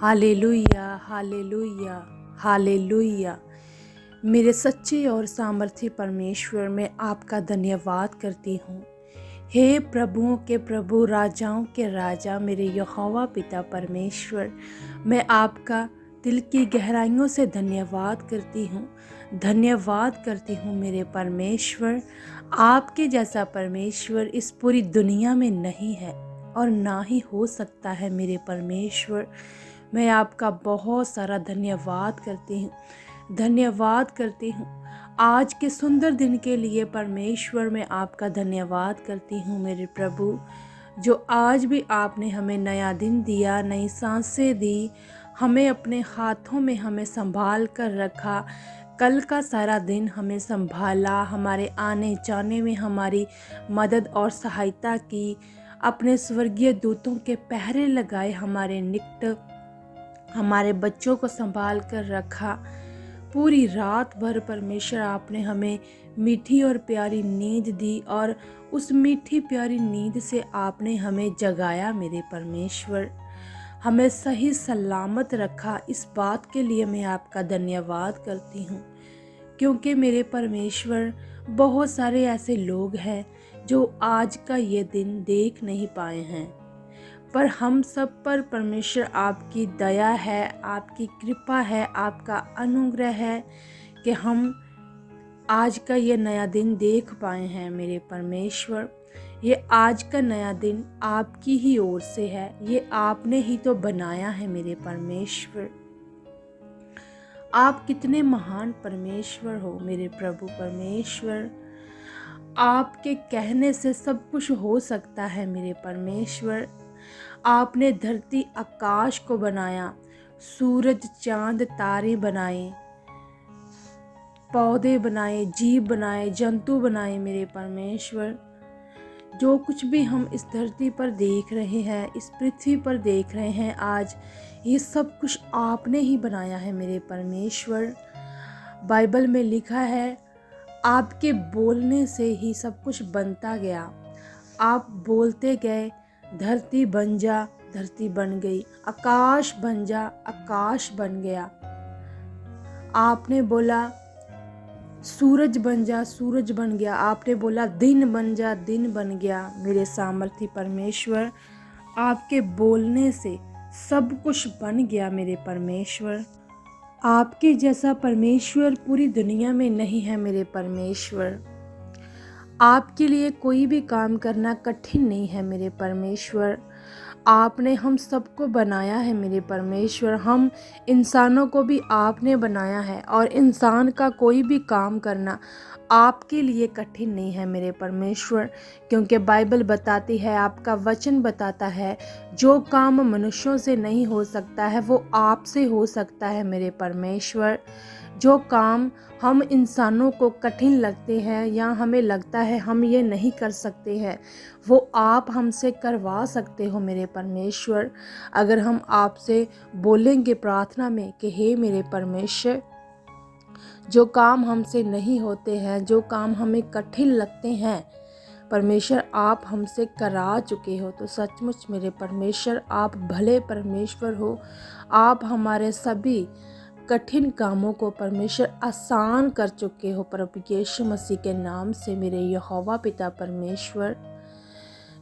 Hallelujah, hallelujah, hallelujah. मेरे सच्चे और सामर्थ्य परमेश्वर, मैं आपका धन्यवाद करती हूँ। हे प्रभुओं के प्रभु, राजाओं के राजा, मेरे यहोवा पिता परमेश्वर, मैं आपका दिल की गहराइयों से धन्यवाद करती हूँ। धन्यवाद करती हूँ मेरे परमेश्वर। आपके जैसा परमेश्वर इस पूरी दुनिया में नहीं है और ना ही हो सकता है मेरे परमेश्वर। मैं आपका बहुत सारा धन्यवाद करती हूँ, धन्यवाद करती हूँ आज के सुंदर दिन के लिए परमेश्वर। मैं आपका धन्यवाद करती हूँ मेरे प्रभु, जो आज भी आपने हमें नया दिन दिया, नई सांसें दी, हमें अपने हाथों में हमें संभाल कर रखा। कल का सारा दिन हमें संभाला, हमारे आने जाने में हमारी मदद और सहायता की, अपने स्वर्गीय दूतों के पहरे लगाए, हमारे निकट हमारे बच्चों को संभाल कर रखा। पूरी रात भर परमेश्वर आपने हमें मीठी और प्यारी नींद दी और उस मीठी प्यारी नींद से आपने हमें जगाया मेरे परमेश्वर, हमें सही सलामत रखा। इस बात के लिए मैं आपका धन्यवाद करती हूँ, क्योंकि मेरे परमेश्वर बहुत सारे ऐसे लोग हैं जो आज का ये दिन देख नहीं पाए हैं, पर हम सब पर परमेश्वर आपकी दया है, आपकी कृपा है, आपका अनुग्रह है कि हम आज का ये नया दिन देख पाए हैं मेरे परमेश्वर। ये आज का नया दिन आपकी ही ओर से है, ये आपने ही तो बनाया है मेरे परमेश्वर। आप कितने महान परमेश्वर हो मेरे प्रभु परमेश्वर। आपके कहने से सब कुछ हो सकता है मेरे परमेश्वर। आपने धरती आकाश को बनाया, सूरज चांद तारे बनाए, पौधे बनाए, जीव बनाए, जंतु बनाए मेरे परमेश्वर। जो कुछ भी हम इस धरती पर देख रहे हैं, इस पृथ्वी पर देख रहे हैं आज, ये सब कुछ आपने ही बनाया है मेरे परमेश्वर। बाइबल में लिखा है, आपके बोलने से ही सब कुछ बनता गया। आप बोलते गए, धरती बन जा, धरती बन गई, आकाश बन जा, आकाश बन गया। आपने बोला सूरज बन जा, सूरज बन गया। आपने बोला दिन बन जा, दिन बन गया। मेरे सामर्थ्य परमेश्वर, आपके बोलने से सब कुछ बन गया मेरे परमेश्वर। आपके जैसा परमेश्वर पूरी दुनिया में नहीं है मेरे परमेश्वर। आपके लिए कोई भी काम करना कठिन नहीं है मेरे परमेश्वर। आपने हम सबको बनाया है मेरे परमेश्वर, हम इंसानों को भी आपने बनाया है और इंसान का कोई भी काम करना आपके लिए कठिन नहीं है मेरे परमेश्वर, क्योंकि बाइबल बताती है, आपका वचन बताता है, जो काम मनुष्यों से नहीं हो सकता है वो आपसे हो सकता है मेरे परमेश्वर। जो काम हम इंसानों को कठिन लगते हैं या हमें लगता है हम ये नहीं कर सकते हैं, वो आप हमसे करवा सकते हो मेरे परमेश्वर। अगर हम आपसे बोलेंगे प्रार्थना में कि हे मेरे परमेश्वर, जो काम हमसे नहीं होते हैं, जो काम हमें कठिन लगते हैं, परमेश्वर आप हमसे करा चुके हो, तो सचमुच मेरे परमेश्वर आप भले परमेश्वर हो। आप हमारे सभी कठिन कामों को परमेश्वर आसान कर चुके हो प्रभु यीशु मसीह के नाम से मेरे यहोवा पिता परमेश्वर।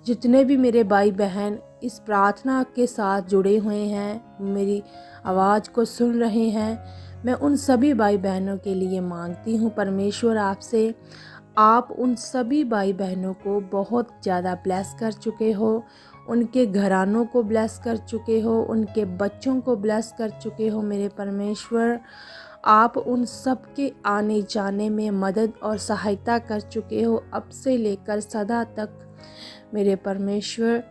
जितने भी मेरे भाई बहन इस प्रार्थना के साथ जुड़े हुए हैं, मेरी आवाज़ को सुन रहे हैं, मैं उन सभी भाई बहनों के लिए मांगती हूँ परमेश्वर आपसे, आप उन सभी भाई बहनों को बहुत ज़्यादा ब्लेस कर चुके हो, उनके घरानों को ब्लेस कर चुके हो, उनके बच्चों को ब्लेस कर चुके हो मेरे परमेश्वर। आप उन सब के आने जाने में मदद और सहायता कर चुके हो अब से लेकर सदा तक मेरे परमेश्वर।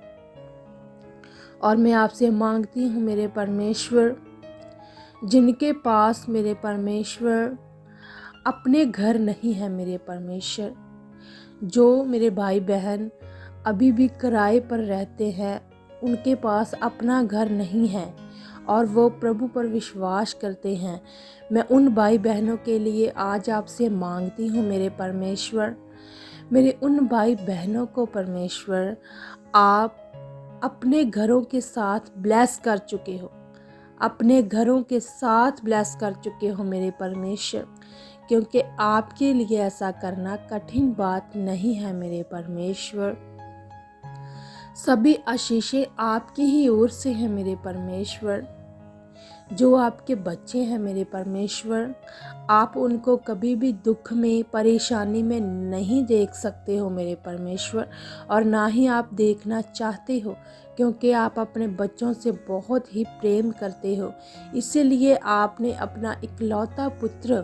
और मैं आपसे मांगती हूँ मेरे परमेश्वर, जिनके पास मेरे परमेश्वर अपने घर नहीं है मेरे परमेश्वर, जो मेरे भाई बहन अभी भी किराए पर रहते हैं, उनके पास अपना घर नहीं है और वो प्रभु पर विश्वास करते हैं, मैं उन भाई बहनों के लिए आज आपसे मांगती हूँ मेरे परमेश्वर। मेरे उन भाई बहनों को परमेश्वर आप अपने घरों के साथ ब्लेस कर चुके हो, अपने घरों के साथ ब्लेस कर चुके हो मेरे परमेश्वर, क्योंकि आपके लिए ऐसा करना कठिन बात नहीं है मेरे परमेश्वर। सभी आशीषें आपकी ही ओर से हैं मेरे परमेश्वर। जो आपके बच्चे हैं मेरे परमेश्वर, आप उनको कभी भी दुख में, परेशानी में नहीं देख सकते हो मेरे परमेश्वर, और ना ही आप देखना चाहते हो, क्योंकि आप अपने बच्चों से बहुत ही प्रेम करते हो। इसीलिए आपने अपना इकलौता पुत्र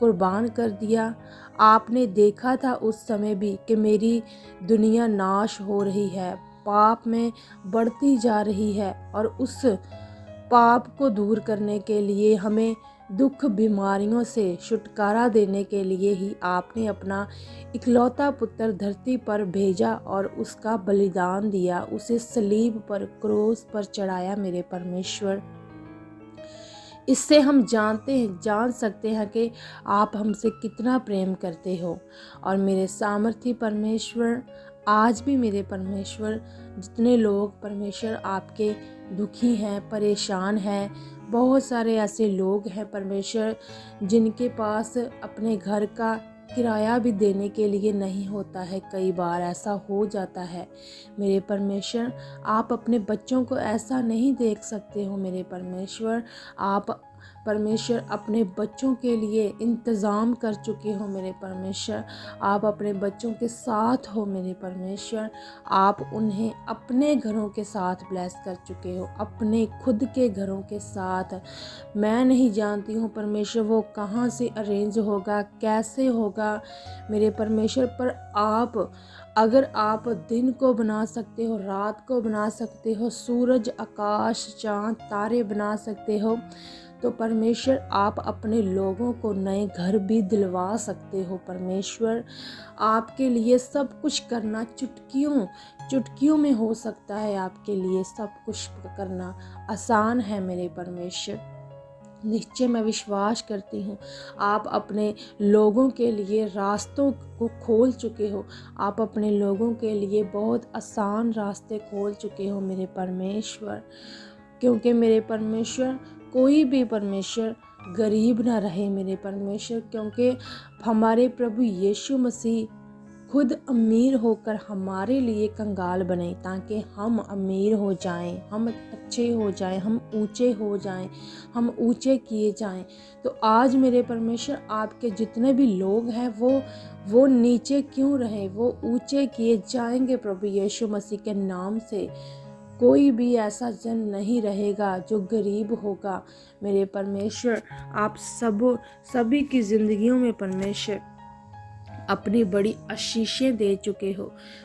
कुर्बान कर दिया। आपने देखा था उस समय भी कि मेरी दुनिया नाश हो रही है, पाप में बढ़ती जा रही है, और उस पाप को दूर करने के लिए, हमें दुख बीमारियों से छुटकारा देने के लिए ही आपने अपना इकलौता पुत्र धरती पर भेजा और उसका बलिदान दिया, उसे सलीब पर, क्रूस पर चढ़ाया मेरे परमेश्वर। इससे हम जान सकते हैं कि आप हमसे कितना प्रेम करते हो। और मेरे सामर्थी परमेश्वर, आज भी मेरे परमेश्वर, जितने लोग परमेश्वर आपके दुखी हैं, परेशान हैं, बहुत सारे ऐसे लोग हैं परमेश्वर जिनके पास अपने घर का किराया भी देने के लिए नहीं होता है, कई बार ऐसा हो जाता है मेरे परमेश्वर। आप अपने बच्चों को ऐसा नहीं देख सकते हो मेरे परमेश्वर। आप परमेश्वर अपने बच्चों के लिए इंतज़ाम कर चुके हो मेरे परमेश्वर। आप अपने बच्चों के साथ हो मेरे परमेश्वर। आप उन्हें अपने घरों के साथ ब्लेस कर चुके हो, अपने खुद के घरों के साथ। मैं नहीं जानती हूँ परमेश्वर वो कहाँ से अरेंज होगा, कैसे होगा मेरे परमेश्वर, पर अगर आप दिन को बना सकते हो, रात को बना सकते हो, सूरज, आकाश, चाँद, तारे बना सकते हो, तो परमेश्वर आप अपने लोगों को नए घर भी दिलवा सकते हो परमेश्वर। आपके लिए सब कुछ करना चुटकियों में हो सकता है। आपके लिए सब कुछ करना आसान है मेरे परमेश्वर। निश्चय मैं विश्वास करती हूँ आप अपने लोगों के लिए रास्तों को खोल चुके हो। आप अपने लोगों के लिए बहुत आसान रास्ते खोल चुके हो मेरे परमेश्वर, क्योंकि मेरे परमेश्वर कोई भी परमेश्वर गरीब ना रहे मेरे परमेश्वर, क्योंकि हमारे प्रभु यीशु मसीह खुद अमीर होकर हमारे लिए कंगाल बने, ताकि हम अमीर हो जाएं, हम अच्छे हो जाएं, हम ऊंचे हो जाएं, हम ऊंचे किए जाएं। तो आज मेरे परमेश्वर आपके जितने भी लोग हैं वो नीचे क्यों रहे, वो ऊंचे किए जाएंगे प्रभु यीशु मसीह के नाम से। कोई भी ऐसा जन नहीं रहेगा जो गरीब होगा मेरे परमेश्वर। आप सभी की ज़िंदगियों में परमेश्वर अपनी बड़ी आशीषें दे चुके हो।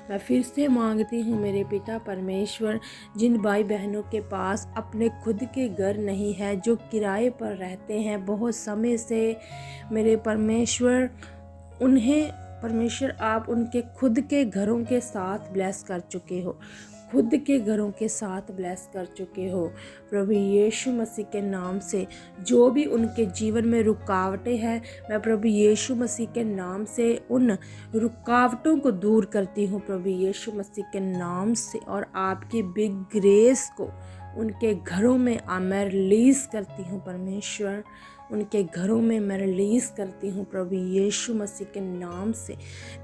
मैं फिर से मांगती हूँ मेरे पिता परमेश्वर, जिन भाई बहनों के पास अपने खुद के घर नहीं है, जो किराए पर रहते हैं बहुत समय से मेरे परमेश्वर, उन्हें परमेश्वर आप उनके खुद के घरों के साथ ब्लेस कर चुके हो, खुद के घरों के साथ ब्लेस कर चुके हो प्रभु यीशु मसीह के नाम से। जो भी उनके जीवन में रुकावटें हैं, मैं प्रभु यीशु मसीह के नाम से उन रुकावटों को दूर करती हूँ प्रभु यीशु मसीह के नाम से, और आपकी बिग ग्रेस को उनके घरों में मैं रिलीज़ करती हूँ परमेश्वर। उनके घरों में मैं रिलीज़ करती हूँ प्रभु यीशु मसीह के नाम से।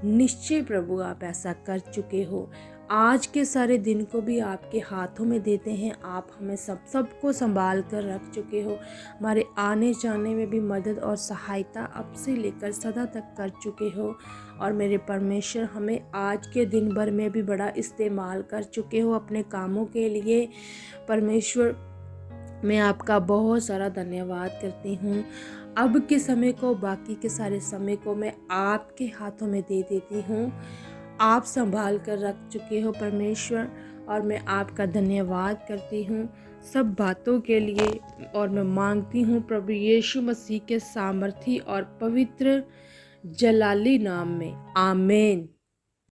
निश्चय प्रभु आप ऐसा कर चुके हो। आज के सारे दिन को भी आपके हाथों में देते हैं। आप हमें सबको संभाल कर रख चुके हो। हमारे आने जाने में भी मदद और सहायता अब से लेकर सदा तक कर चुके हो। और मेरे परमेश्वर हमें आज के दिन भर में भी बड़ा इस्तेमाल कर चुके हो अपने कामों के लिए। परमेश्वर मैं आपका बहुत सारा धन्यवाद करती हूँ। अब के समय को, बाकी के सारे समय को मैं आपके हाथों में दे देती हूँ। आप संभाल कर रख चुके हो परमेश्वर, और मैं आपका धन्यवाद करती हूँ सब बातों के लिए। और मैं मांगती हूँ प्रभु यीशु मसीह के सामर्थी और पवित्र जलाली नाम में, आमीन।